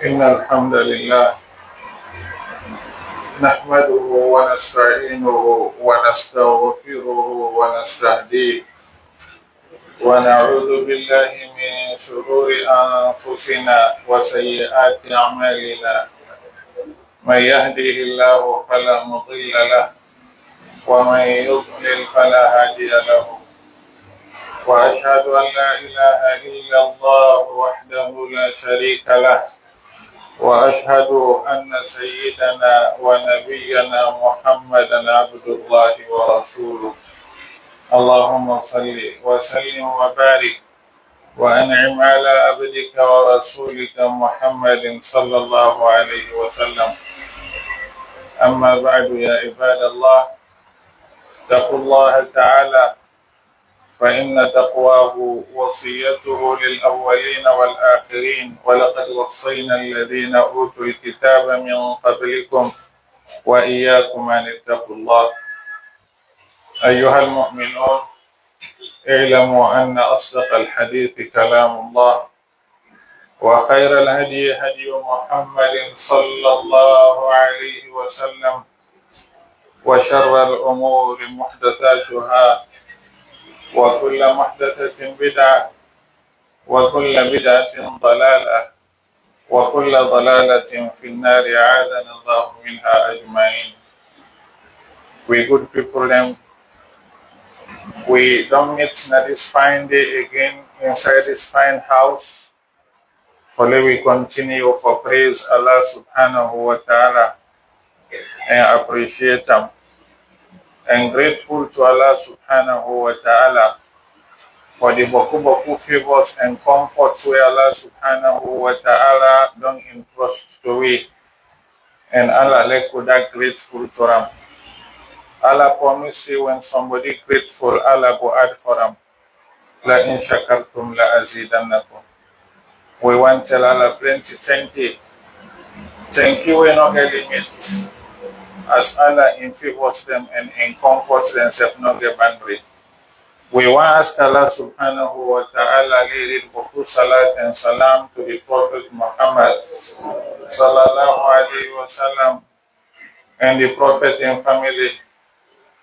إن الحمد لله نحمده ونستعينه ونستغفره ونستهديه ونعوذ بالله من شرور أنفسنا وسيئات أعمالنا. من يهده الله فلا مضل له ومن يضلل فلا هادي له، وأشهد أن لا إله إلا الله وحده لا شريك له، وأشهد أن سيدنا ونبينا محمدا عبد الله ورسوله. اللهم صل وسلم وبارك وأنعم على عبدك ورسولك محمد صلى الله عليه وسلم. أما بعد، يا عباد الله، اتقوا الله تعالى، فإن تقواه وصيته للأولين والآخرين، ولقد وصينا الذين أوتوا الكتاب من قبلكم وإياكم أن اتقوا الله. أيها المؤمنون، اعلموا أن أصدق الحديث كلام الله، وخير الهدي هدي محمد صلى الله عليه وسلم، وشر الأمور محدثاتها، وكل محدثة بدعة، وكل بدعة ضلالة، وكل ضلالة في النار، أعاذنا الله منها أجمعين. We good people, we don't meet na this fine day again inside this fine house. Only we continue for praise Allah subhanahu wa ta'ala and appreciate Him and grateful to Allah subhanahu wa ta'ala for the boku favors and comfort where Allah subhanahu wa ta'ala don't entrust to we, and Allah let that grateful to them. Allah promise you when somebody grateful, Allah go add for them. La in shakartum la azidannakum. We want to tell Allah plenty thank you. Thank you we not get limit. As Allah in favors them and in comfort themselves not get boundary. We want to ask Allah subhanahu wa ta'ala lead Buku salat and salam to the Prophet Muhammad sallallahu alayhi wa sallam, and the Prophet and family,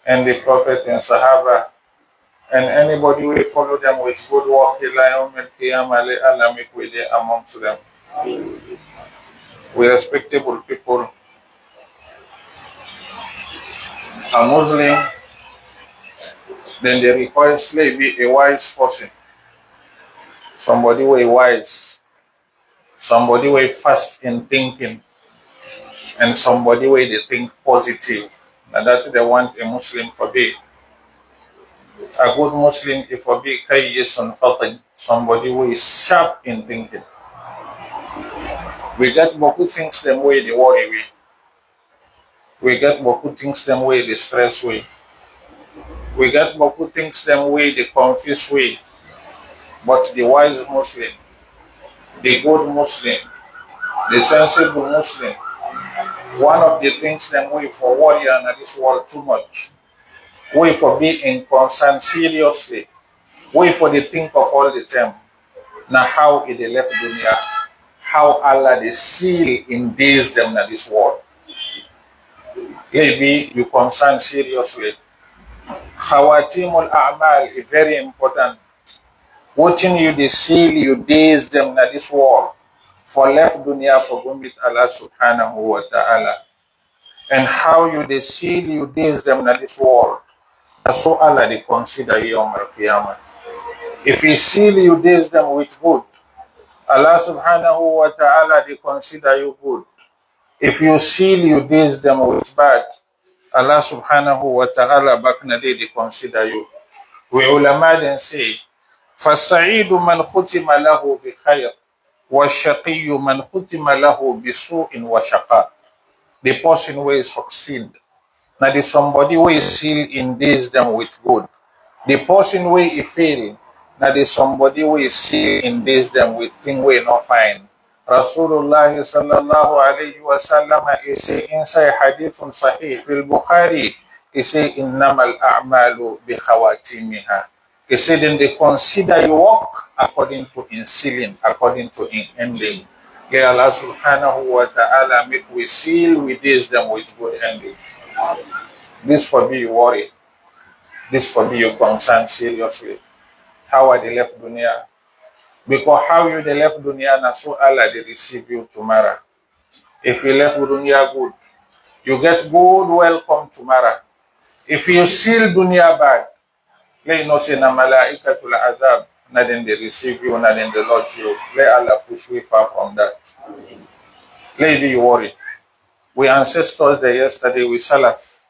and the Prophet and Sahaba, and anybody who follow them with good work, Allah make way there amongst them. We respectable people. A Muslim, then they require slave be a wise person. Somebody who is wise, somebody who is fast in thinking, and somebody who they think positive. And that's they want a Muslim for be. A good Muslim if for be kayyisun fatin, somebody who is sharp in thinking. We get beaucoup things them way they worry we. We get beaucoup things them way they stress we. We get beaucoup things them way they confuse we. But the wise Muslim, the good Muslim, the sensible Muslim, one of the things them way for worry in this world too much. We for being concerned seriously. We for the think of all the time. Now how it they left dunya, how Allah they seal in these them in this world. Maybe you concern seriously. Khawatimul a'mal is very important. Watching you they seal you days them in this world for left dunya for go meet Allah subhanahu wa ta'ala. And how you they seal you days them in this world. So Allah they consider you Yawm al-Qiyamah. If He seal you days them with good, Allah subhanahu wa ta'ala they consider you good. If you seal you days them with bad, Allah subhanahu wa ta'ala back in the day they consider you. We ulama then say, فَالسَّعِيدُ مَنْ خُتِمَ لَهُ بِخَيْرٍ وَالشَّقِيُّ مَنْ خُتِمَ لَهُ بِسُوءٍ وَشَقَاءٍ. The person who is succeed. Now the somebody who is seal in days them with good. The person who is fail. Now the somebody who is seal in days them with thing we not fine. Rasulullah sallallahu alayhi wa sallam is say inside hadithun sahih fil Bukhari, he say innamal a'malu bi khawatimiha. He said, then they consider your work according to in sealing, according to in ending. May Allah subhanahu wa ta'ala make we seal with this them with good ending. This for me you worry. This for me you concern seriously. How are they left dunya? Because how you they left dunya na so Allah they receive you tomorrow. If you left dunya good, you get good welcome tomorrow. If you seal dunya bad, let you know say na malaikatul azab, na then they receive you, na then they lodge you. Let Allah push you far from that. Let you worry. We ancestors there yesterday we salaf.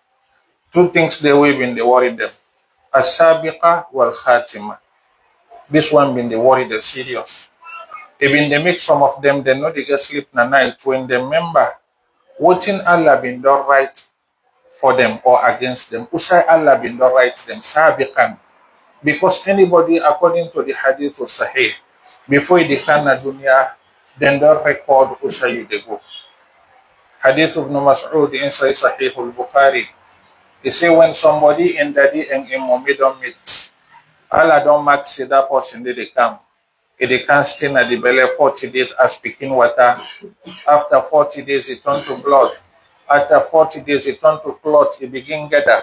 Two things they we've been they worried them. As-sabiqa wal khatima. This one been they worried they serious. Even they make some of them they know they get sleep na night when they remember watching Allah been done right for them or against them. Usai Allah been done right to them. Sabiqan. Because anybody according to the hadith of Sahih, before they can na dunya, then don't record usai you they go. Hadith of Mas'ud inside Sahih al-Bukhari. He say when somebody in daddy and mommy don't meet, Allah don't mark see that person they come. If they can't stay in the belly 40 days as speaking water, after 40 days it turn to blood. After 40 days it turn to clot, it begin gather.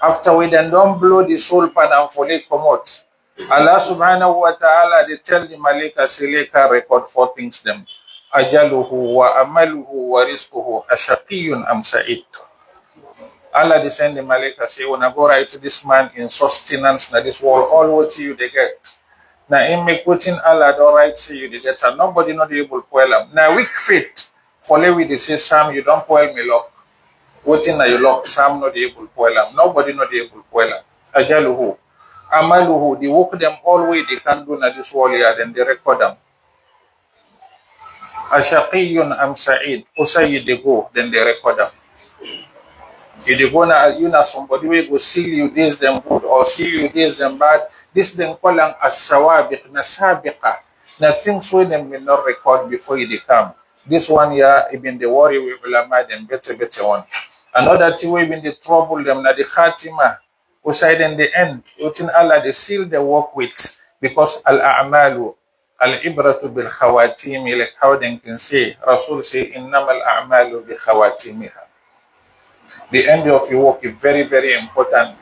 After we then don't blow the soul pan and fully come out. Allah subhanahu wa ta'ala they tell the Malika Sileka record 4 things them. Ajaluhu wa amaluhu wa rizquhu ashaqiyun am sa'id. Allah descend the Malika say, when I go right to this man in sustenance na this world, all what you they get. Now in me putting Allah don't right say you they get, and nobody not able to spoil them. Now weak faith, for we they say Sam, you don't spoil me luck. What in your luck, Sam not able to spoil them. Nobody not able to spoil them. Ajaluhu. Amaluhu, they work them all way they can do na this world here, then they record them. Ashaqiyun am sa'id. Usay they go, then they record them. If they go na you na somebody will go seal you this them good or seal you this them bad, this them call them as sawabiq na sabiqa. Na things when them will not record before they come. This one here, even the worry we will have them better one. Another thing we been the trouble them na the khatima. Usay in the end, within Allah they seal the work with because al-a'malu al-ibratu bil khawatim, like how they can say, Rasul say, innamal a'malu bi khawatimiha. The end of your work is very, very important.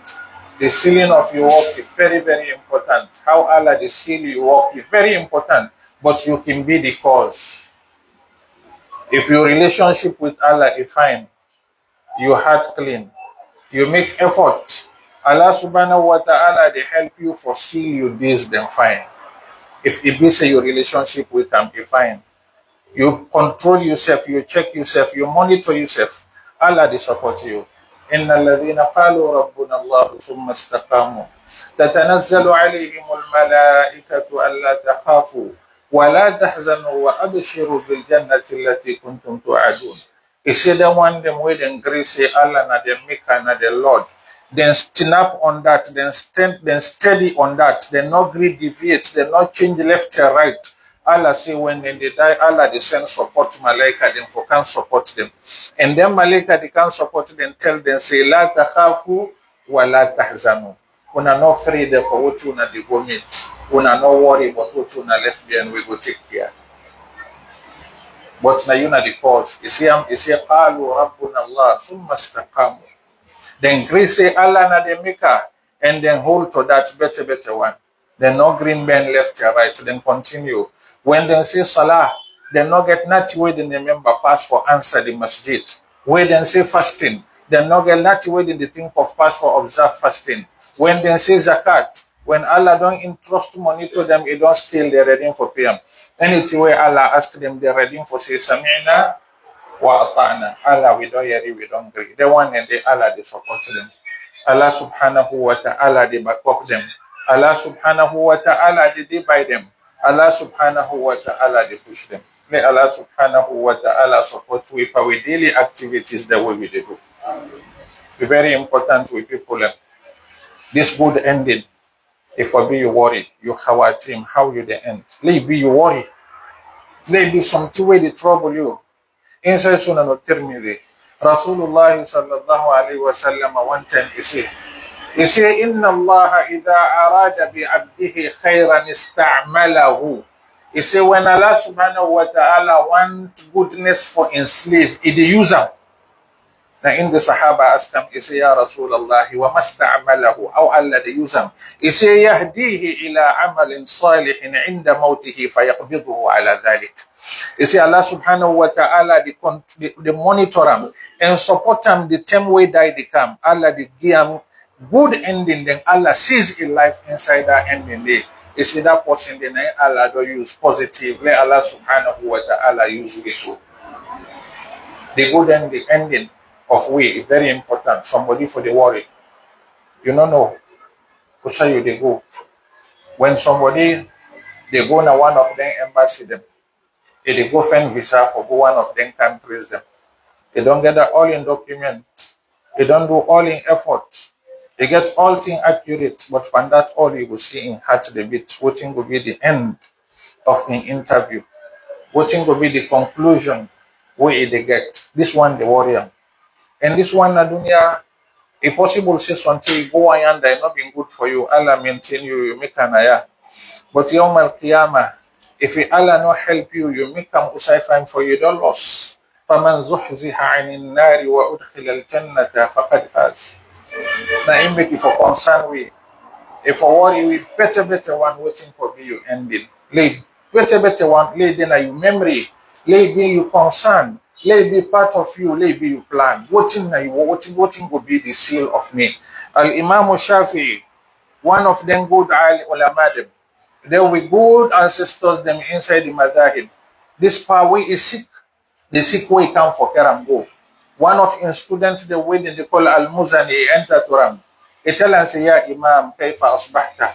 The sealing of your work is very, very important. How Allah the seal your work is very important. But you can be the cause. If your relationship with Allah is fine, your heart clean, you make effort, Allah subhanahu wa ta'ala they help you for seal you this then fine. If it be say your relationship with Him is fine, you control yourself, you check yourself, you monitor yourself, Allah they support you. إن الذين قالوا ربنا الله ثم استقاموا تتنزل عليهم الملائكة ألا تخافوا ولا تحزنوا وأبشروا بالجنة التي كنتم توعدون. He said the one them way then grace say Allah na the maker na the Lord. Then snap on that, then stand, then steady on that, then not greed deviate, then not change left or right. Allah say when they die, Allah they send support to Malaika, then for can support them. And then Malaika they can support them, tell them, say, La takhafu wa la tahzanu. Una not afraid for what you na they go meet. Una not worry about what you na left behind, we go take care. But na you na the cause. You see, Qalu Rabbuna Allah, thumma istaqamu. Then grace say Allah na the maker, and then hold to that better one. Then no green men left or right, then continue. When they say Salah, they not get nothing where they remember pass for answer the masjid. When they say fasting, they not get nothing where they think of pass for observe fasting. When they say Zakat, when Allah don't entrust money to them, it don't scale, they're ready for payment. Anything where Allah ask them, they're ready for say Sami'na wa ata'na. Allah, we don't hear it, we don't agree. They want and they Allah, they support them. Allah subhanahu wa ta'ala, they back up them. Allah subhanahu wa ta'ala, they buy them. Allah subhanahu wa ta'ala, they push them. May Allah subhanahu wa ta'ala support with our daily activities the way we do. Be very important with people. This good ending, if I be you worry, you khawatim, how you the end. Let be you worry. Let be something way they trouble you. Inside Sunan al-Tirmidhi, Rasulullah sallallahu alayhi wa sallam one time he said, He say, Inna Allah idha arada bi abdihi khayran ista'malahu. He say, when Allah subhanahu wa ta'ala want goodness for his slave, he use him. Now in the Sahaba ask him, he say, Ya Rasulallah, wa masta'amalahu, aw Allah the use him. He say, Yahdihi ila amalin salihin inda mawtihi fayaqbiduhu ala dhalik. He say, Allah subhanahu wa ta'ala, the monitor him and support him the time way die they come. Allah the give him good ending, then Allah sees a life inside that ending day. You see that person, then Allah do use positive. Let Allah subhanahu wa ta'ala use this. The good and the ending of way is very important. Somebody for the worry. You don't know. Who say you they go. When somebody they go na one of them embassy them. If they go find visa for go one of them countries them. They don't get that all in document. They don't do all in effort. They get all things accurate, but from that all you will see in heart the bit, what will be the end of an interview, what will be the conclusion where they get. This one the warrior. And this one na dunya, if possible say something go and they not been good for you, Allah maintain you, you make an ayah. But yawm al-qiyamah, if Allah not help you, you make come usai fine for you, don't lose. فَمَنْ زُحْزِحَ عَنِ النَّارِ وَأُدْخِلَ الْجَنَّةَ فَقَدْ فَازَ. Now, in make for concern we, if for worry we better one waiting for you ending. Lay better one, lay then you memory, lay be you concern, lay be part of you, lay be you plan. Waiting will be the seal of me. Al Imam Shafi'i, one of them good ulama them. There we good ancestors them inside the madahib. This power is sick. The sick way come for Karam go. One of his students, the way they call Al-Muzani, enter to Ram. He tell and say, Ya Imam, kaifa asbahta?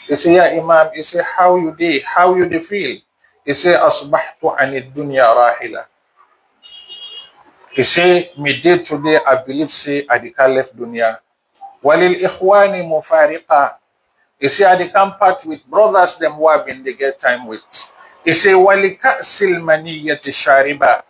He say, Ya Imam, he say, how you dey feel? He say, asbahtu anid dunya rahila. He say, me day today, I believe, say, I can't left dunya. Walil ikhwani mufariqa. He say, I can't part with brothers, them who have been they get time with. He say, walika silmaniyati shariba.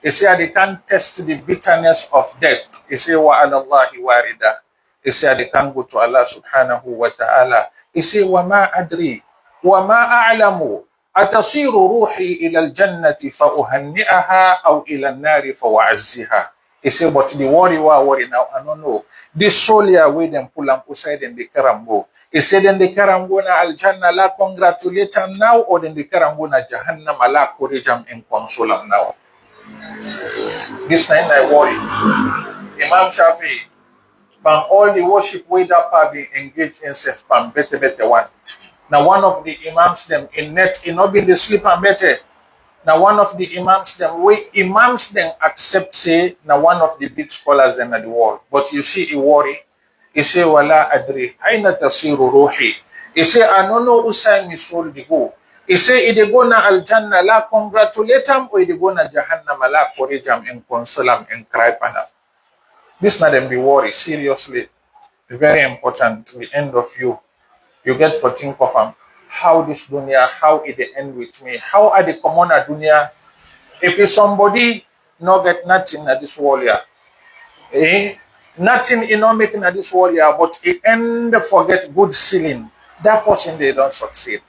He said, they can't test the bitterness of death. He said, wa alallahi warida. He said, they can't go to Allah subhanahu wa ta'ala. He said, wa ma adri, wa ma a'lamu, atasiru ruhi ila al-jannati fa uhanni'aha aw ila al-nari fa wa'azziha. He said, but the worry now, I don't know. This soul here, where them pull them aside and the karambo. He said, then the karambo na al-jannah la congratulate him now, or then the karambo na jahannam la korejam and console him now. This night I worry. Imam Shafi, from all the worship way that part be engaged in self, from better one. Now one of the imams them in net in not be the sleep and better. Now one of the imams them accept say now one of the big scholars in the world. But you see he worry. He say wala adri aina tasiru ruhi. He say I don't know who say me soul the go. He say, "Ide go na al-jannah la congratulate him, or ide go na jahannam la courage him and console him and cry pana." This not them be worry seriously. Very important. The end of you get for think of him. How this dunya, how it end with me? How are the common dunya? If it's somebody not get nothing at this world here, nothing in not making at this world here, but it end forget good ceiling. That person they don't succeed.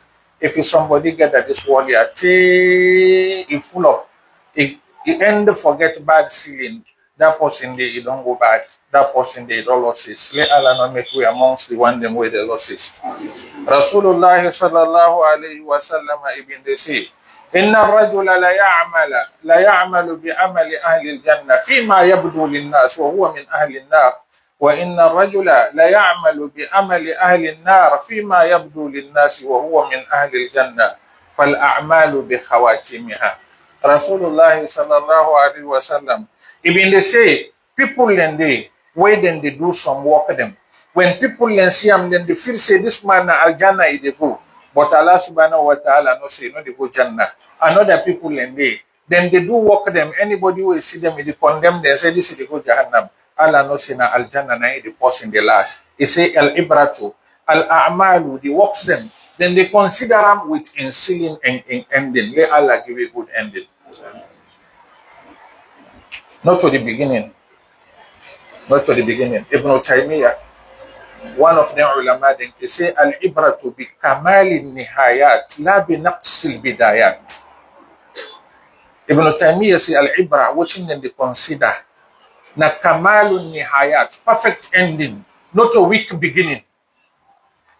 If you somebody get at this world here, he full of, he end forget bad ceiling. That person they don't go bad. That person they don't losses. Let Allah not make we amongst the one them with the losses. Rasulullah sallallahu alayhi wa sallam ibn they say, Inna rajula la ya'malu bi amali ahli al-jannah fima yabdu lin-nas wa huwa min ahli an-nar. وإن الرجل لا يعمل بعمل أهل النار فيما يبدو للناس وهو من أهل الجنة فالأعمال بخواتيمها. رسول الله صلى الله عليه وسلم even they say people then they wait then they do some work them. When people then see them then they feel say this man al Jannah is the go, but Allah subhanahu wa ta'ala no say no they go Jannah. Another people then they do work them. Anybody who see them they condemn them say this is the go Jahannam. Allah no say na al-jannah na the person the last. He say al-ibratu, al-a'malu, the works them. Then they consider them with ensealing and ending. Let Allah give a good ending. Not to the beginning. Ibn Taymiyyah, One of them ulama then they say al-ibratu bi kamali nihayat la bi naqsil bidayat. Ibn Taymiyyah say al-ibra, watching them they consider na kamalun nihayat, perfect ending, not a weak beginning.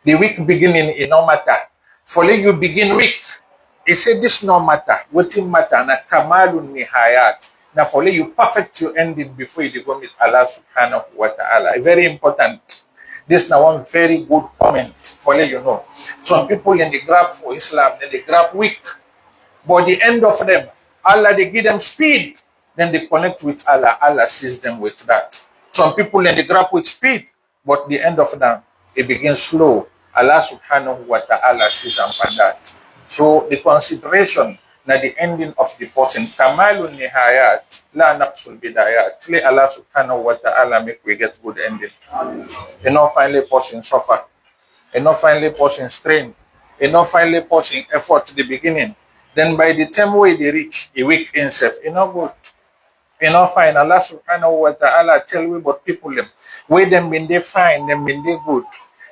The weak beginning is no matter. For you begin weak, he said this no matter. What it matter na kamalun nihayat. Now for you perfect your ending before you go meet Allah subhanahu wa ta'ala. Very important. This now one very good comment for you know. Some people in the grab for Islam, then they grab weak. But the end of them, Allah they give them speed. Then they connect with Allah. Allah sees them with that. Some people in the grab with speed, but the end of them, it begins slow. Allah subhanahu wa ta'ala sees them for that. So the consideration na the ending of the person, kamalun nihayat, la naqsul bidayat. Let Allah subhanahu wa ta'ala make we get good ending. You know, finally person suffer. You know, finally person strain. You know, finally person effort at the beginning. Then by the time we they reach a weak himself, you know good. You know, fine. Allah subhanahu wa ta'ala tell we about people them. Where them been they fine, them been they good.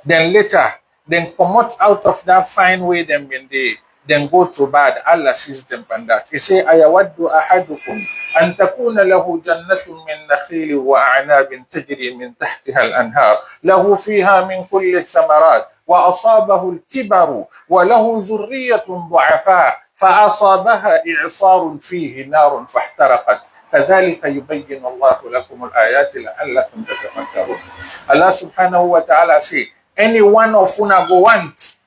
Then later, then come out of that fine way them been they, then go to bad. Allah sees them and that. He say, ayawaddu ahadukum an takuna lahu jannatun min nakhili wa a'nabin tajri min tahtiha al-anhar lahu fiha min kulli thamarat wa asabahu al-kibaru wa lahu zurriyatun du'afa فأصابها إعصار فيه نار فاحترقت كذلك يبين الله لكم الآيات لعلكم تتفكرون. Allah subhanahu wa ta'ala say, any one of una go want,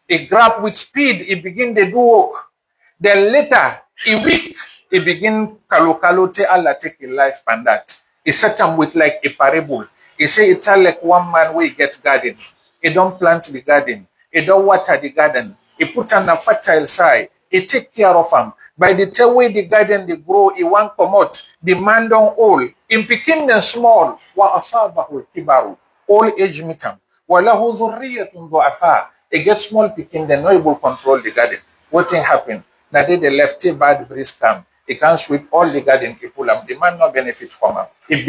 he grab with speed, he begin to do work. Then later, he weak, he begin kalu te Allah take a life and that. He set him with like a parable. He say it's like one man where he get garden. He don't plant the garden. He don't water the garden. He put on a fertile side. He take care of them. By the time way the garden they grow, he want come out. The man don't old. In picking them small, wa asabahu kibaru. Old age meet him. Wa lahu zurriyatun du'afa. He get small picking, they're not able to control the garden. What thing happen? Now they left a bad breeze come. He can't sweep all the garden people and the man not benefit from him. It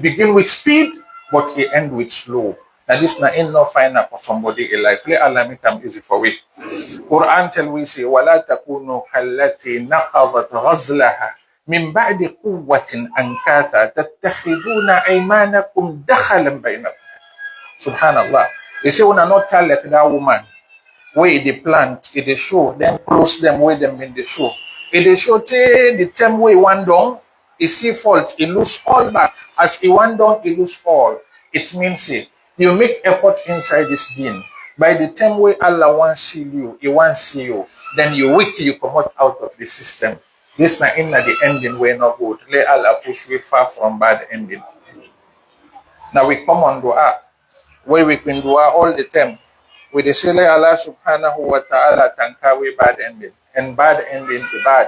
begin with speed, but it end with slow. Now this na in no final for somebody in life. Let Allah make them easy for we. Quran tell we say, وَلَا تَكُونُوا كَالَّتِي نَقَضَتْ غَزْلَهَا مِنْ بَعْدِ قُوَّةٍ أَنْكَاثًا تَتَّخِذُونَ أَيْمَانَكُمْ دَخَلًا بَيْنَكُمْ. Subhanallah. They say, when I not tell like that woman, where they plant, it is show, then close them, where them in the show. It is show, the time where one down, he see fault, he lose all back. As he one down, he lose all. It means you make effort inside this deen. By the time where Allah wants see you, he wants see you, then you weak, you come out of the system. This na in the ending way not good. Let Allah push you far from bad ending. Now we come on dua, where we can dua all the time. We say let Allah subhanahu wa ta'ala tanka we bad ending. And bad ending is bad.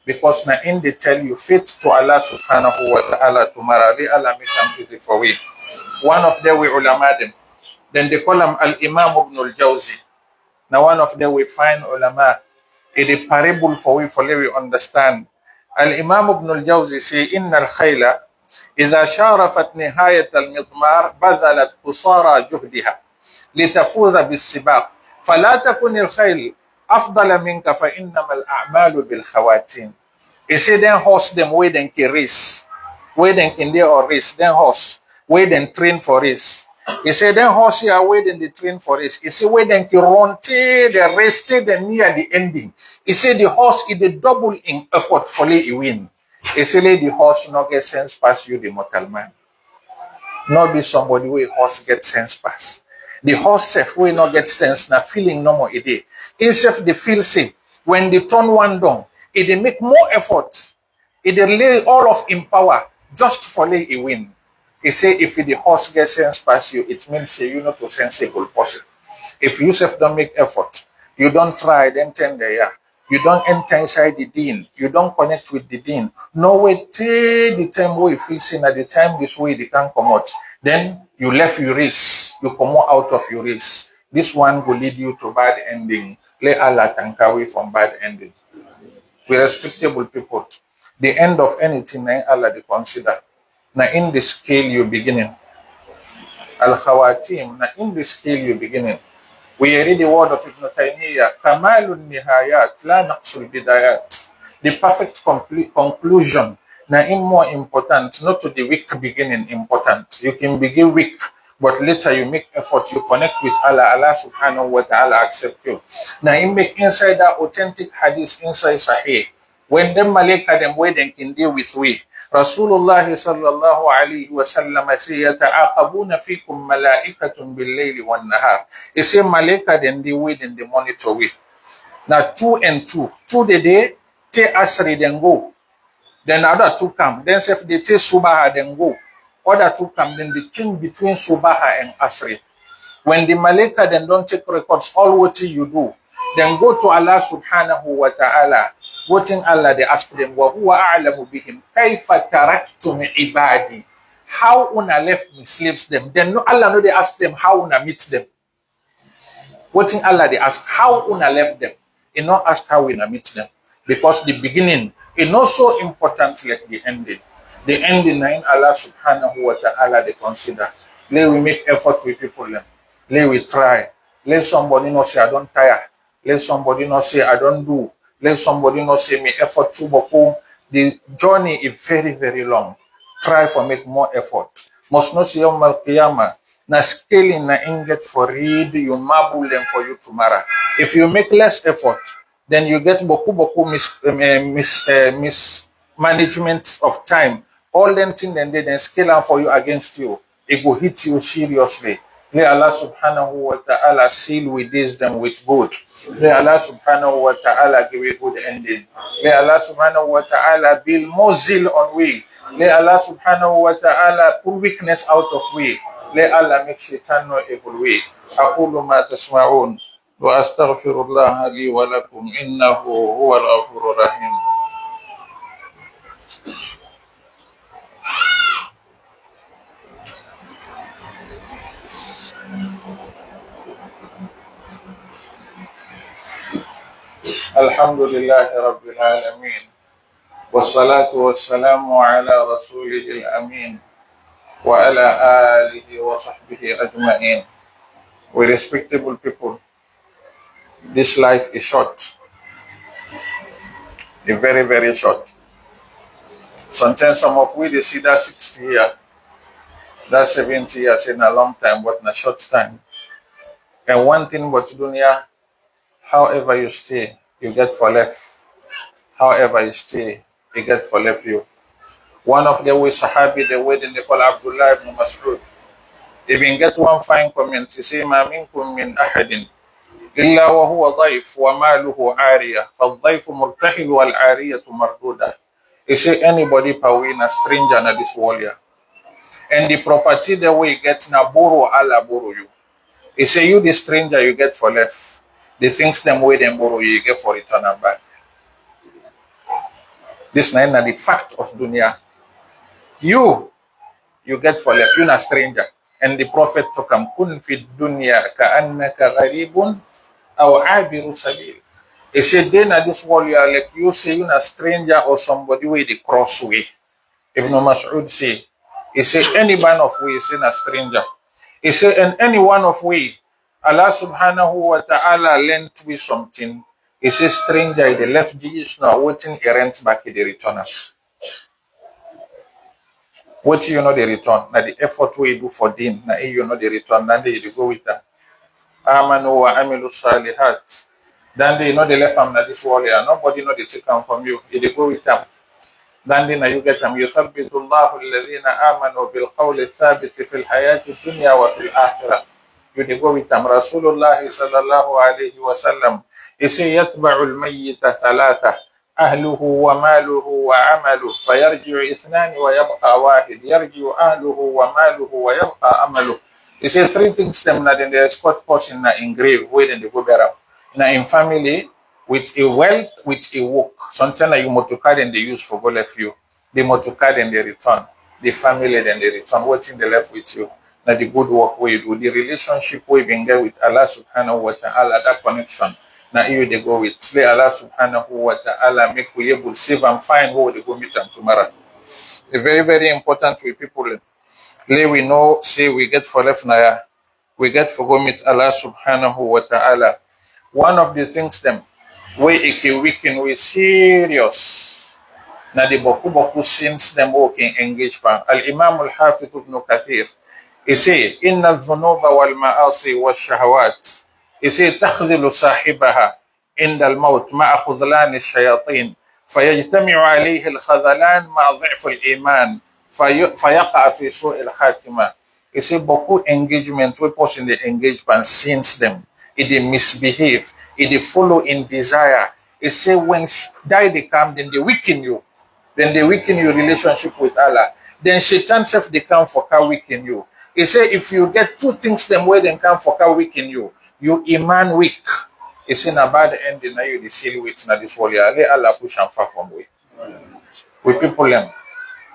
Because na in they tell you faith to Allah subhanahu wa ta'ala tomorrow, let Allah make them easy for we. One of them we ulama them. Then they call him Al-Imam Ibn al-Jawzi. Now one of them we find ulama. It is parable for we understand. Al-Imam Ibn al-Jawzi say, Inna al-khayla إذا شارفت نهاية المضمار بذلت قصارى جهدها لتفوز بالسباق فلا تكن الخيل أفضل منك فإنما الأعمال بالخواتيم. He say then horse them way then can race, way then can they or race, then horse way then train for race. He say then horse here way then they train for race. He say way then can run till the race till the near the ending. He say the horse is the double in effort for he win. He say the horse not get sense pass you the mortal man. Not be somebody where horse get sense pass. The horse self will not get sense na feeling no more idea. Himself they feel say when they turn one down, it they make more effort. It they lay all of in power just for lay a win. He say if the horse gets sense pass you, it means you not a sensible person. If you self don't make effort, you don't try, then tender yeah. You don't enter inside the deen. You don't connect with the deen. No way till the time where you feel sin at the time this way they can't come out. Then you left your race. You come out of your race. This one will lead you to bad ending. Let Allah tank away from bad ending. We respectable people. The end of anything, Allah they consider. Now in the scale you're beginning. Al-Khawatim, na in the scale you beginning. We read the word of Ibn Taymiyyah, Kamalun Nihayat, La Naqsul Bidayat. The perfect conclusion, na more important, not to the weak beginning important. You can begin weak, but later you make effort, you connect with Allah, Allah subhanahu wa ta'ala accept you. Now you make inside that authentic hadith, inside Sahih, when them malaika them way they can deal with we. Rasulullah sallallahu alayhi wa sallam say, yata'aqabuna fikum malaikatun bil-layli wan-nahar. He say malaika then they wait and they monitor we. Now 2 and 2. 2 the day, take Asri then go. Then other 2 come. Then if they take Subaha then go. Other 2 come, then they change between Subaha and Asri. When the malaika then don't take records, all what you do, then go to Allah subhanahu wa ta'ala. Voting Allah, they ask them, wa huwa a'lamu bihim, kayfa taraktum ibadi. How una left me slaves them? Then Allah no, they ask them how una meet them. Voting Allah, they ask how una left them. They not ask how una meet them. Because the beginning is not so important like the ending. The ending in Allah subhanahu wa ta'ala they consider. Let we make effort with people them. Let we try. Let somebody not say I don't tire. Let somebody not say I don't do. Let somebody not say me effort too boku. The journey is very, very long. Try for make more effort. Must not say Yawm al-Qiyamah. Na scaling na inget for read you marble them for you tomorrow. If you make less effort, then you get boku mismanagement of time. All them things then they then scale out for you against you. It will hit you seriously. May Allah subhanahu wa ta'ala seal with this them with good. May Allah subhanahu wa ta'ala give a good ending. May Allah subhanahu wa ta'ala build more zeal on we. May Allah subhanahu wa ta'ala pull weakness out of we. May Allah make shaitan no able way. أقول ما تسمعون وأستغفر الله لي ولكم إنه هو الغفور الرحيم. الحمد لله رب العالمين والصلاة والسلام على رسوله الأمين وعلى آله وصحبه أجمعين. We respectable people, this life is short, it's very, very short. Sometimes some of we they see that 60 years, that 70 years in a long time, but in a short time. And one thing about dunya, however you stay, you get for left. However you stay, you get for left you. One of the way Sahabi, the way they call Abdullah ibn Mas'ud, even get one fine comment. He say, "Ma minkum min ahadin illa wa huwa dhayf wa maluhu ariya, fal-dhayfu murtahil wal-ariyatu marduda." He say, anybody pawin a stranger na this world here. And the property the way you get na borrow, Allah borrow you. He say, you the stranger, you get for left. The things them way them borrow you get for return and back. This na the fact of dunya. You get for left. You're a stranger. And the Prophet took him, kun fi dunya ka'annaka gharibun aw abiru sabil. He said, then at this world you are like you say you're a stranger or somebody with the crossway. Ibn Mas'ud say, he said, any one of we is a stranger. He said, and any one of we, Allah subhanahu wa ta'ala lent we something. He says, stranger, the left Jesus now waiting a rent back in the returner. What you know the return? Now the effort we do for din, now you know the return, then they go with that. Amanu wa amilu salihat. Then they know the left from this world here. Nobody know the take them from you. They go with them. Then they know you get them. يثبت الله الذين آمنوا بالقول الثابت في الحياة الدنيا وفي الآخرة. You go with them. Rasulullah sallallahu alayhi wa sallam. He say يتبع الميت ثلاثة. أهله وماله وعمله فيرجع اثنان ويبقى واحد. يرجع أهله وماله ويبقى عمله. He say 3 things them that in the escort portion na engraved within the go better. Now in family, with a wealth, with a work. Sometimes you motorcard and they use for go left you. The motorcard and they return. The family then they return. What's in the left with you? Now the good work we do. The relationship we can get with Allah subhanahu wa ta'ala, that connection. Now you they go with. Slay Allah subhanahu wa ta'ala make we able to save and find who they go meet them tomorrow. It's very, very important for people. Let we know, say we get for left naya, we get for go meet Allah subhanahu wa ta'ala. One of the things them, we weekend we serious. Na di boku sins them working engage pan. Al-Imam al-Hafidh ibn Kathir, he say, Inna dhunuba wal ma'asi wal shahawat. He say, تخذل صاحبها عند الموت مع خذلان الشياطين فيجتمع عليه الخذلان مع ضعف الإيمان فيقع في سوء الخاتمة. He say, beaucoup engagement, we person they engage and sins them. If they misbehave, if they follow in desire. He say, when die they come, then they weaken you. Then they weaken your relationship with Allah. Then Shaitan self they come for car weaken you. He say, if you get two things them where they come for car weaken you, you iman weak. He say, na bad ending now you the seal with na this world. Let Allah push and far from we. We people them.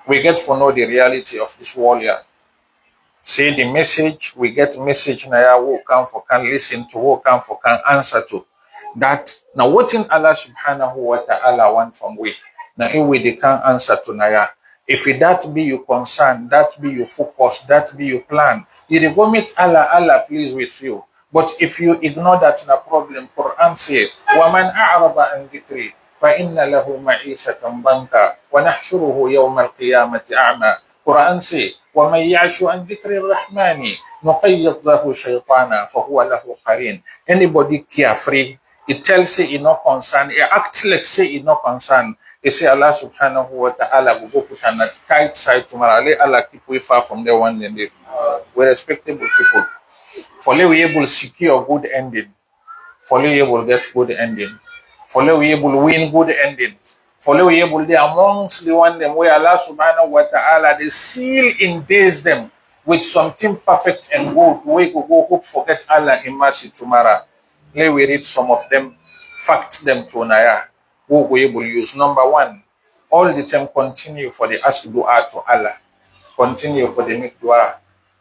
We get to know the reality of this world here. Say the message, we get message now who come for can listen to, who come for can answer to. That now what in Allah subhanahu wa ta'ala want from we. Now if we they can answer to Naya. If that be your concern, that be your focus, that be your plan, you dey go meet Allah, Allah pleased with you. But if you ignore that na problem, Quran say, وَمَنْ أَعْرَضَ عَنْ ذِكْرِي فَإِنَّ لَهُ مَعِيشَةً ضَنْكًا وَنَحْشُرُهُ يَوْمَ الْقِيَامَةِ أَعْمَى. Quran say, وَمَنْ يَعْشُ عَنْ ذِكْرِ الرَّحْمَنِ نُقَيِّضْ لَهُ شَيْطَانًا فَهُوَ لَهُ قَرِينٌ. Anybody carefree, it tells say he not concerned, it acts like say he not concerned. He say Allah subhanahu wa ta'ala will go put on a tight side tomorrow. Let Allah keep we far from there one day. We're respectable people. For let we able to secure good ending. For let we able get good ending. For let we able win good ending. For let we able be amongst the one them where Allah subhanahu wa ta'ala they seal in days them with something perfect and good. We go hope forget Allah in mercy tomorrow. Let we read some of them, facts them to Naya. Who we able use. Number one, all the time continue for the ask dua to Allah. Continue for the make dua.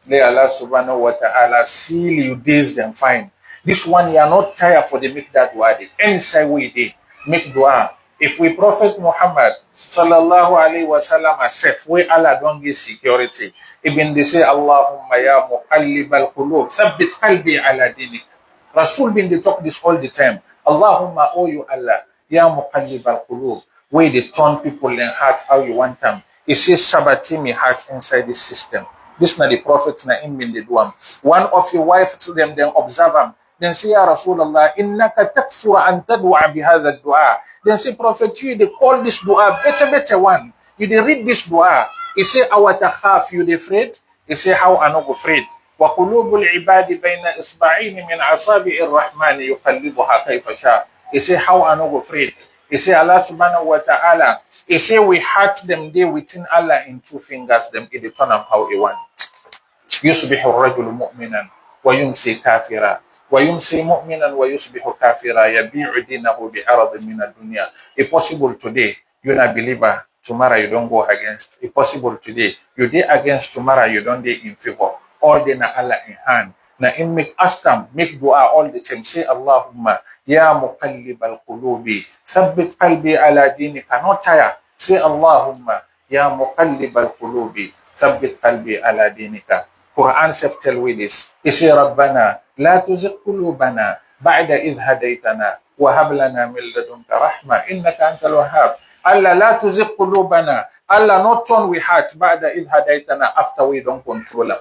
Let Allah subhanahu wa ta'ala seal you days them fine. This one you are not tired for the make that dua. Any side way they make dua. If we Prophet Muhammad sallallahu alaihi wasallam safe, we Allah don't get security. Even they say Allahumma ya muqallibal qulub, thabbit qalbi ala dinik. Rasul bin they talk this all the time. Allahumma, oh you Allah, ya muqallibal qulub, where they turn people in heart how you want them. He says sabati me heart inside this system. This na the prophet na in bin the duam. One of your wife to them, then observe them. Then say, Ya Rasulullah, innaka takfura an tadwa'a bihadha dua. Then say, Prophet, you they call this dua better one. You they read this dua. He say, awatakhaf, you they afraid? He say, how are not afraid? Wa qulubul ibadi bayna isba'ini min asabi'ir rahmani yuqallibuha kayfa sha. He say, how are not afraid? He say, Allah subhanahu wa ta'ala, he say, we heart them there within Allah in two fingers, them in the turn of how he want. Yusbihu rajulu mu'minan wa yumsi kafira. وَيُمْسِي مُؤْمِنًا وَيُصْبِحُ كَافِرًا يَبِيعُ دِينَهُ بِعَرَضٍ مِنَ الدُّنْيَا. If possible today, you're not a believer, tomorrow you don't go against. If possible today, you did against, tomorrow you don't do in favor. All day na Allah in hand. Na in make ask them, make dua all the time. Say Allahumma, ya muqallibal qulubi, thabbit qalbi ala dinika. Not tire. Say Allahumma, ya muqallibal qulubi, thabbit qalbi ala dinika. Quran self tell we this. He say Rabbana la tuzigh qulubana ba'da idh hadaytana wa hab lana min ladunka rahma innaka antal wahhab. Allah la tuzigh qulubana. Allah not turn we heart ba'da idh hadaytana after we don't control them.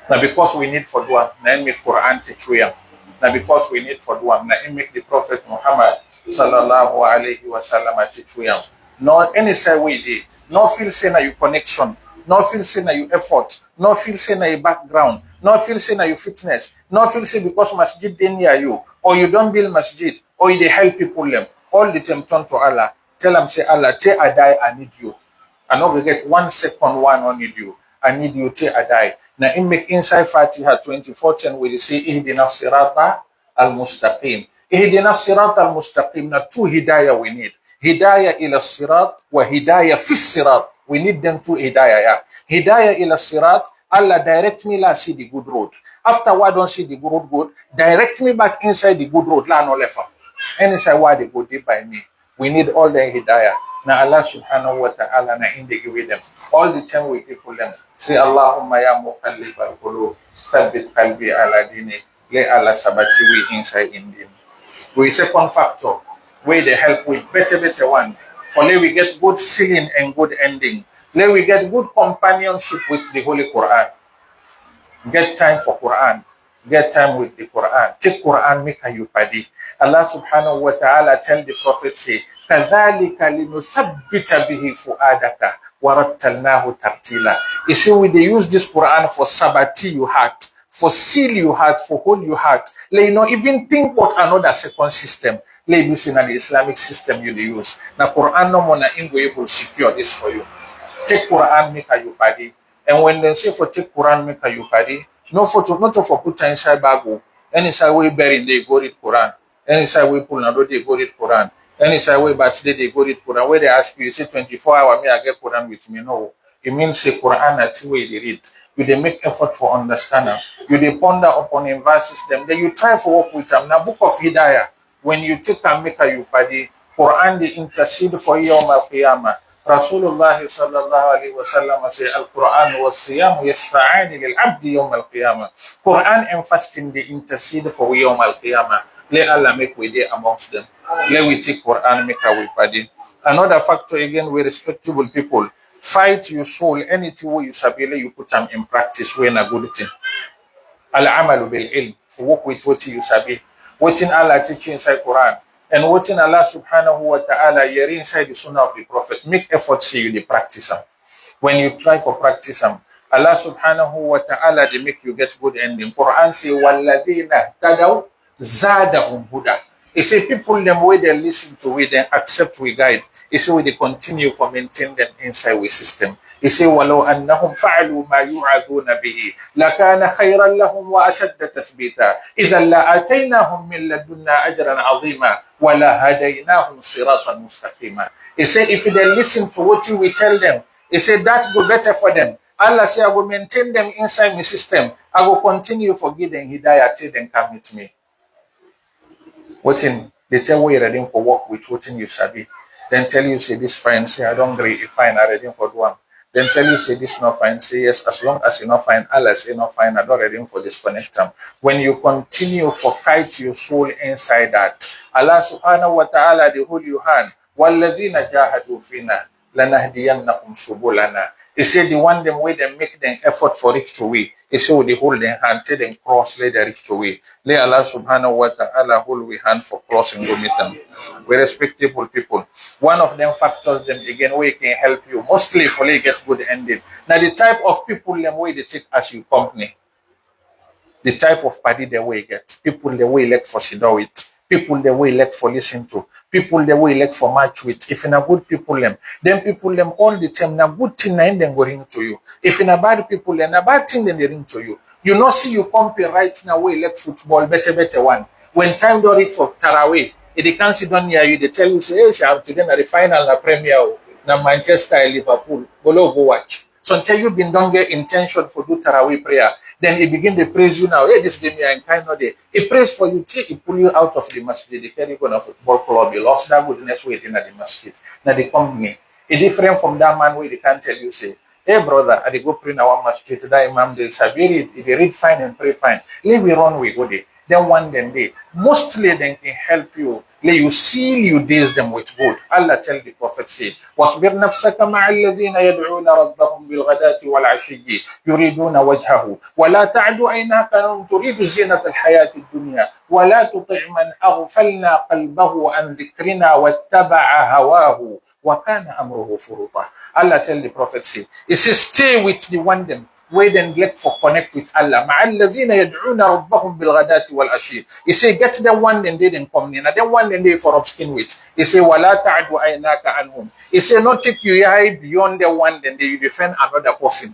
Now because we need for dua, na make Quran teach we. Now because we need for dua, na make the Prophet Muhammad sallallahu alaihi wasallam teach we. Not any say we did. No feel say na you connection. No feel say na you effort, no feel say na your background, no feel say na your fitness, no feel say because masjid dey near you, or you don't build masjid, or you dey help people them. All the time turn to Allah. Tell them say Allah, till I die, I need you. I not will get 1 second one I need you. I need you till I die. Now in make inside Fatiha 24:10 we say Ihdina sirata al-mustaqim. Ihdina sirata al-mustaqim. Now two hidayah we need. Hidayah ila sirat wa hidayah fi sirat. We need them to hidayah. Yeah. Hidayah ila sirat, Allah direct me la see the good road. After I don't see the good road, direct me back inside the good road. La no lefa. And inside why they go deep by me. We need all the hidayah. Now Allah subhanahu wa ta'ala na indi give them. All the time we people them. Say Allahumma ya muqallib al-qulub, thabbit qalbi ala dini. Let Allah sabati we inside in them. We second factor, where they help with better one. For let we get good sealing and good ending. Let we get good companionship with the Holy Quran. Get time for Quran. Get time with the Quran. Take Quran, make you padi. Allah subhanahu wa ta'ala tell the Prophet say, كَذَلِكَ لِنُثَبِّتَ بِهِ فُؤَادَكَ وَرَتَّلْنَاهُ تَرْتِيلًا. You see, we they use this Quran for sabati your heart, for seal your heart, for hold your heart. Let you know, even think what another second system. Let you see in the Islamic system you use. Now Quran no more na able secure this for you. Take Quran, make you padi. And when they say for take Quran, make you padi, not for put inside Bible. Any side we bury they go read Quran. Any side we pull na do they go read Quran. Any side way birthday they go read Quran. Where they ask you say 24 hours me I get Quran with me. No. It means say Quran that's way they read. You they make effort for understanding. You they ponder upon in verses them. Then you try for work with them. Now book of Hidayah. When you take and make you padi, Quran they intercede for Yawm al-Qiyamah. Rasulullah sallallahu alaihi wasallam say Al-Quran was siyam yashfa'ani lil-abdi Yawm al-Qiyamah. Quran and fasting they intercede for Yawm al-Qiyamah. Let Allah make way there amongst them. Let we take Quran, make our way padi. Another factor again, we respectable people. Fight your soul, anything where you sabile, you put them in practice, when a good thing. Al-amalu bil-ilm, work with what you sabi. What in Allah teach you inside Quran. And what in Allah subhanahu wa ta'ala, you're inside the sunnah of the Prophet. Make effort, see you, they practice them. When you try for practice them, Allah subhanahu wa ta'ala, they make you get good ending. Quran say, وَالَّذِينَ تَدَوْا زَادَهُمْ هُدًى. He say people them way they listen to we, then accept we guide. He say we they continue for maintain them inside we system. He say وَلَوْ أَنَّهُمْ فَعَلُوا مَا يُعَذُونَ بِهِ لَكَانَ خَيْرًا لَهُمْ وَأَشَدَّ تَثْبِيتًا إِذًا لَآتَيْنَاهُمْ مِنْ لَدُنَّا أَجْرًا عَظِيمًا وَلَهَدَيْنَاهُمْ صِرَاطًا مُسْتَقِيمًا. He say if they listen to what you will tell them, he say that go better for them. Allah say I will maintain them inside my system. I will continue for giving hidayah till them come with me. What in they tell we ready for work with what in you sabi. Then tell you say this fine, say I don't agree, fine, I ready for one. Then tell you say this not fine, say yes, as long as you not fine, Allah say not fine, I don't ready for disconnect them. When you continue for fight your soul inside that, Allah subhanahu wa ta'ala they hold your hand. وَالَّذِينَ جَاهَدُوا فِينَا لَنَهْدِيَنَّهُمْ سُبُلَنَا. He said the one them way they make them effort for it to way. He said they hold their hand till them cross, let they reach to way. Let Allah subhanahu wa ta'ala hold we hand for crossing go meet them. We respectable people. One of them factors them again where can help you mostly for they get good ending. Now the type of people them way they take as your company. The type of party the way get. People the way like for sit down with. People the way like for listen to, people the way like for match with. If in a good people them, then people them all the time na good thing na then go ring to you. If in a bad people then a bad thing then they ring to you. You not see you compare right now way like football better one. When time do it for Tarawih, if they can't sit down near you, they tell you say, hey, I'm today na the final na Premier na Manchester Liverpool. Go watch. So until you've been don't get intention for do Tarawih prayer, then he begin to praise you now. Hey, this game you are in kind of day. He prays for you till he pull you out of the masjid. They carry you go to a football club. You lost that goodness way in the masjid. Now they come me. It's different from that man where they can't tell you say, hey brother, I go pray now one masjid. That imam they say, they read fine and pray fine. Let me run we go there. Then one then day. Mostly they can help you. Let you seal you days them with good. Allah tell the Prophet say, وَاصْبِرْ نَفْسَكَ مَعَ الَّذِينَ يَدْعُونَ رَبَّهُمْ بِالْغَدَاةِ وَالْعَشِيِّ يُرِيدُونَ وَجْهَهُ وَلَا تَعْدُ عَيْنَاكَ عَنْهُمْ تُرِيدُ زِينَةَ الْحَيَاةِ الدُّنْيَا وَلَا تُطِعْ مَنْ أَغْفَلْنَا قَلْبَهُ عَنْ ذِكْرِنَا وَاتَّبَعَ هَوَاهُ وَكَانَ أَمْرُهُ فُرُطًا. Allah tell the Prophet say, he says stay with the one them. Wait and get for connect with Allah. مع الذين يدعون ربهم بالغداة والعشي. He say get the one then they didn't come in. And then one then they for upskin with. He say ولا تعد عيناك عنهم. He say not take you high beyond the one then they you defend another person.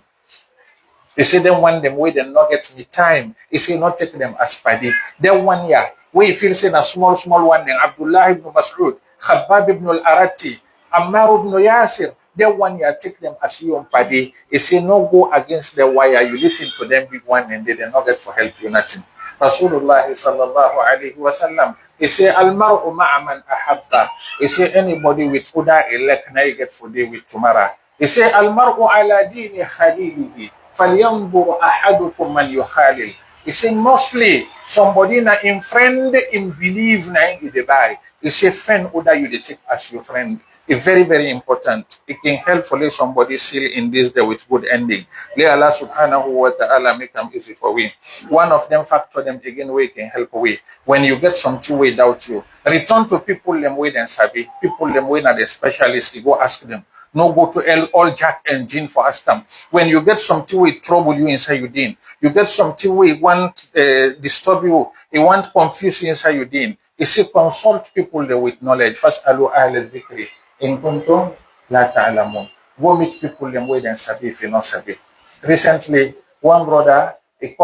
He say then one them wait and not get me time. He say not take them as paddy. Then one year where he feels in a small one then Abdullah ibn Mas'ud, Khabbab ibn al-Arati, Ammar ibn Yasir. Then one year take them as you on paddy. He say no go against the wire. You listen to them big one and they not get for help you nothing. Rasulullah sallallahu alaihi wasallam, he say al-mar'u ma'a man ahabba. He say anybody with Uda elect na get for day with tomorrow. He say al-mar'u ala dini khalilihi falyanzur ahadukum man yukhalil. He say mostly somebody na in friend in believe na in the buy. He say friend Uda you dey take as your friend. It's very, very important. It can help for somebody seal in this day with good ending. Let Allah subhanahu wa ta'ala make them easy for we. One of them factor them again we can help we. When you get something we doubt you, return to people them way and sabi. People them way na the specialist, you go ask them. No go to all Jack and Jean for ask them. When you get something we trouble you inside your din, you get something we want disturb you, you want confuse you inside your din. You say consult people there with knowledge. First alu ahl al-dhikri. In kuntum la ta'lamun. Go meet people them way and sabi if you not sabi. Recently, one brother, they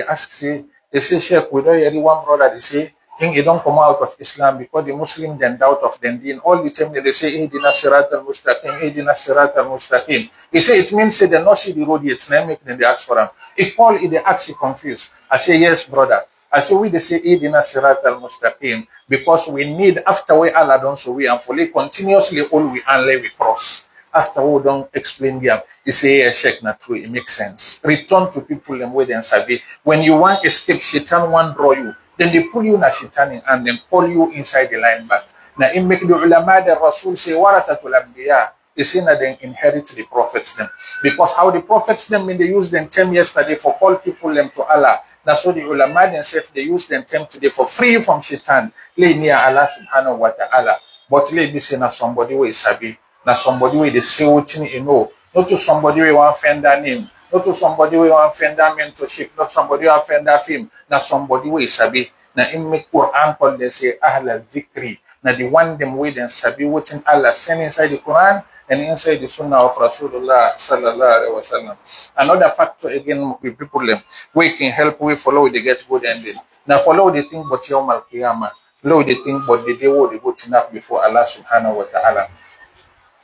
ask, say, they say, Sheikh, we don't hear one brother, they say, he don't come out of Islam because the Muslim then doubt of them deen. All the time they say, Ihdina sirat al-mustaqim, Ihdina sirat al-mustaqim. He say, it means say they not see the road yet, it's not making the ask for them. They ask, he confused. I say, yes, brother. I say we they say Idina Sirat al-Mustaqim because we need after we Allah don't so we and fully continuously all we and we cross. After we don't explain them, he say yeah, Sheikh not true, it makes sense. Return to people and way and sabi. When you want escape, Shaitan want draw you, then they pull you na Shaitan and then pull you inside the line back. Now in make the ulama the Rasul say warathatul anbiya. They say that they inherit the prophets them. Because how the prophets them when they use them 10 yesterday for call people them to Allah. That's what the ulama themselves, they use them today for free from Shaitan. Lay near Allah subhanahu wa ta'ala. But lay this in somebody who is sabi. Na somebody who they say what you know. Not to somebody who want offend their name. Not to somebody who want offend their mentorship. Not somebody who offend their fame. Na somebody who is sabi. Na in make Quran call they say Ahl al-Dhikri. Na the one them way then sabi what in Allah send inside the Quran and inside the Sunnah of Rasulullah sallallahu alaihi wasallam. Another factor again with people them we can help we follow the get good ending. Now follow the thing but Yawm al-Qiyamah. Follow the thing but the day what they go to knock before Allah subhanahu wa ta'ala.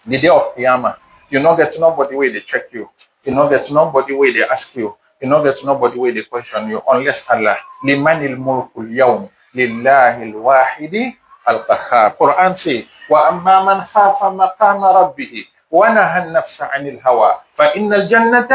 The day of Qiyamah, you not get nobody way they check you. You not get nobody way they ask you. You not get nobody way they question you unless Allah. Limanil mulkul yawm lillahi al-wahidi al-qahhar. Quran say وَأَمَّا مَنْ خَافَ مَقَامَ رَبِّهِ وَنَهَى النَّفْسَ عَنِ الْهَوَى فَإِنَّ الْجَنَّةَ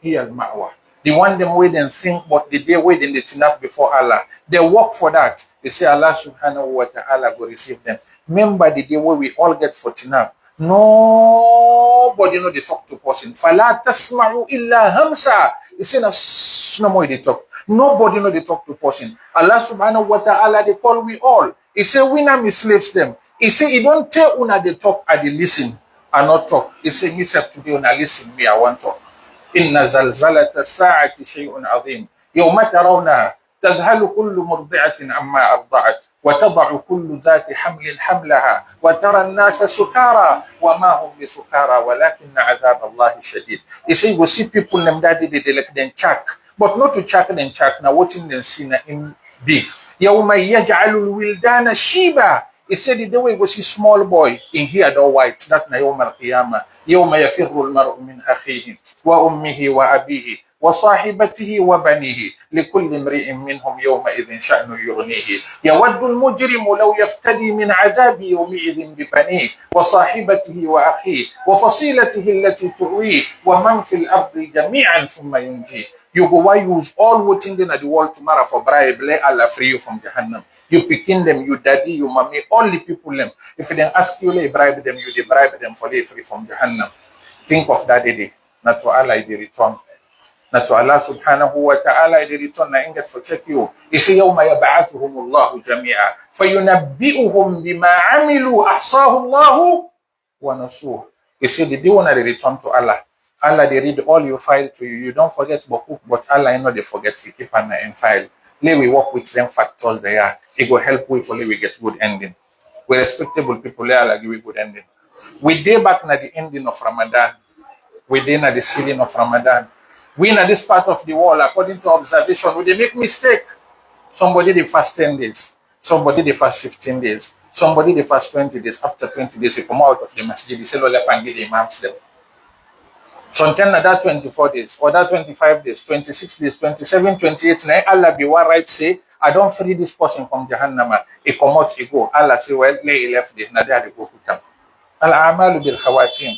هِيَ الْمَأْوَى. The one them wait and think, but the day wait and they turn up before Allah. They work for that. They say Allah subhanahu wa ta'ala will receive them. Remember the day where we all get for up. Nobody know they talk to person. فَلَا تَسْمَعُوا إِلَّا هَمْسًا. They say no more they talk. Nobody know they talk to person. Allah subhanahu wa ta'ala they call we all. He say we not misslaves them. He say he don't tell una they talk and they listen and not talk. He say myself today una listen me I want talk. Inna zalzalata sa'ati shay'un 'azim. Yawma tarawna tadhhalu kullu murdi'atin amma arda'at wa tad'u kullu dhati hamlin hamlaha wa tara an-nasa sukara wa ma hum bisukara walakinna 'adhab Allah shadid. He say you see people them that they like them check, but not to check them check now watching them see na in big. Yawma yaj'alul wildana shiba. He said the day we go see small boy in here the white, that na yawm al-qiyamah. Yawma yafirru al-mar'u min akhihi wa ummihi wa abihi wa sahibatihi wa banihi likulli imri'in minhum yawma idhin sha'nu yughnihi. Yawaddu al-mujrimu law yaftadi min 'adhabi yawmi idhin bi banihi wa sahibatihi wa akhihi wa fasilatihi allati tu'wihi wa man fil ardi jami'an thumma yunjihi. You go why use all what in the world tomorrow for bribe, let Allah free you from Jahannam. You picking them, you daddy, you mommy, all the people them. If they ask you, they bribe them, you they bribe them for they free from Jahannam. Think of that day. Not to Allah, they return. Not to Allah subhanahu wa ta'ala, they return. Na ingat for check you. He say, يَوْمَ يَبْعَثُهُمُ اللَّهُ جَمِيعًا فَيُنَبِّئُهُم بِمَا عَمِلُوا أَحْصَاهُ اللَّهُ وَنَسُوهُ. He say, the day when they return to Allah, Allah, they read all your file to you. You don't forget but Allah, you know they forget to keep an file. Let we work with them factors they are. It will help we for we get good ending. We respectable people, let Allah give we good ending. We day back na the ending of Ramadan. We day na the ceiling of Ramadan. We na this part of the world, according to observation, we they make mistake. Somebody they fast 10 days. Somebody they fast 15 days. Somebody they fast 20 days. After 20 days, we come out of the masjid. They say, "Lord, and give the imams them." Sometimes that 24 days, or that 25 days, 26 days, 27, 28, now Allah be one right say, I don't free this person from Jahannam. He come out, he go. Allah say, well, lay left this, now they go put them. Al-amalu bil khawatim.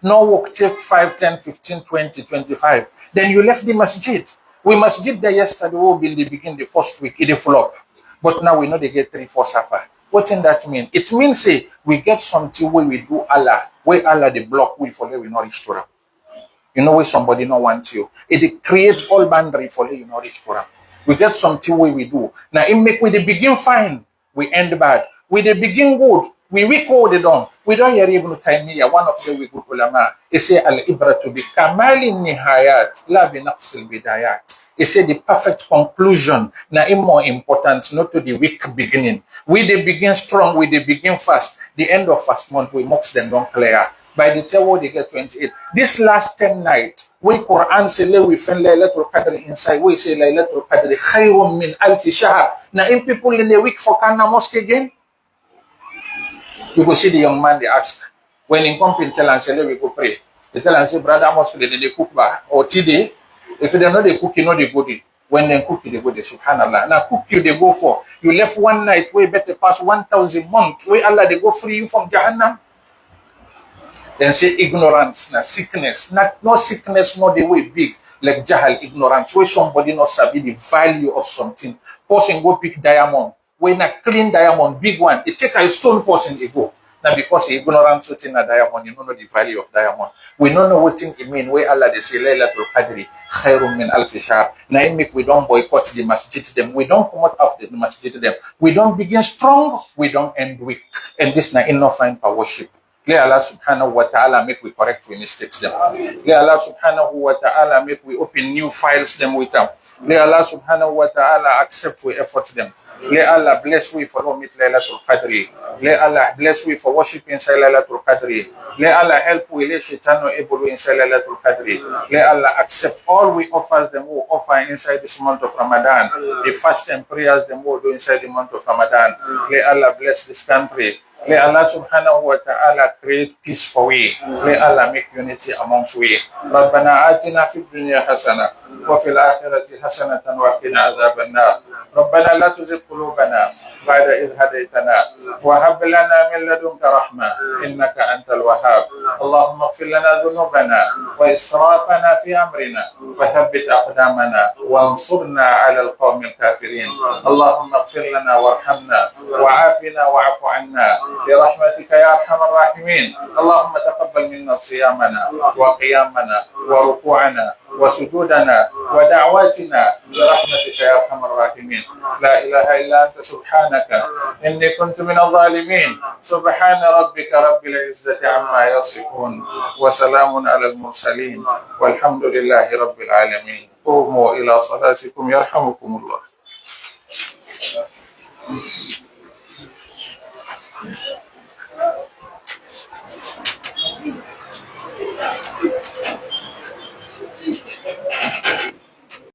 No work, take 5, 10, 15, 20, 25. Then you left the masjid. We masjid there yesterday, will be in the beginning, the first week, it flop. But now we know they get 3, 4 safa. What in that mean? It means say we get something where we do Allah, where Allah the block we follow, we not reach to them. You know where somebody not want you. It create all boundary for you not reach to them. We get something where we do. Now it make we the begin fine, we end bad. We the begin good, we weak all the down. We don't hear Ibn Taymiyyah, one of the we good ulama. He say al-ibratu bi kamali nihayat, la bi naqsil bidayat. He said the perfect conclusion now is more important, not to the weak beginning. We they begin strong, we they begin fast. The end of first month, we mocks them don't clear. By the time they get 28. This last 10 night, we Quran say we find Laylatul Qadr inside. We say Laylatul Qadr khayrun min alfi shahr. Now in people in the week for Kana Mosque again, you go see the young man they ask. When in company tell and say we go pray. They tell and say, brother mosque they cook bar or today. If they know they cook, you know they go there. When they cook, they go there. Subhanallah. Now cook you, they go for. You left one night, way better pass 1,000 months. Where Allah, they go free you from Jahannam. Then say ignorance, na sickness. Not no sickness, no the way big. Like Jahal, ignorance. Where somebody not sabi the value of something. Person go pick diamond. When a clean diamond, big one, it take a stone person, they go. Now because ignorance within a diamond, you don't know the value of diamond. We don't know what thing it mean. Where Allah they say Laylatul Qadri khairun min alfi shahr. Now it make we don't boycott the masjid them. We don't come out of the masjid them. We don't begin strong. We don't end weak. And this na in no find for worship. Let Allah subhanahu wa ta'ala make we correct we mistakes them. Let Allah subhanahu wa ta'ala make we open new files them with them. Let Allah subhanahu wa ta'ala accept we effort them. Let Allah bless we for meet Laylatul Qadri. Let Allah bless we for worshiping inside Laylatul Qadri. Let Allah help we let shaitan no able inside Laylatul Qadri. Let Allah accept all we offers them who offer inside this month of Ramadan. The fast and prayers them who do inside the month of Ramadan. Let Allah bless this country. Let Allah subhanahu wa ta'ala create peace for we. Let Allah make unity amongst we. ربنا آتنا في الدنيا حسنة وفي الآخرة حسنة وقنا عذاب النار. ربنا لا تزغ قلوبنا بعد إذ هديتنا وهب لنا من لدنك رحمة إنك أنت الوهاب. اللهم اغفر لنا ذنوبنا وإسرافنا في أمرنا وثبت أقدامنا وانصرنا على القوم الكافرين. اللهم اغفر لنا وارحمنا وعافنا واعف عنا برحمتك يا أرحم الراحمين. اللهم تقبل منا صيامنا وقيامنا وركوعنا وسجودنا ودعواتنا برحمتك يا أرحم الراحمين. لا إله إلا أنت سبحانك إني كنت من الظالمين. سبحان ربك رب العزة عما يصفون وسلام على المرسلين والحمد لله رب العالمين. قوموا إلى صلاتكم يرحمكم الله.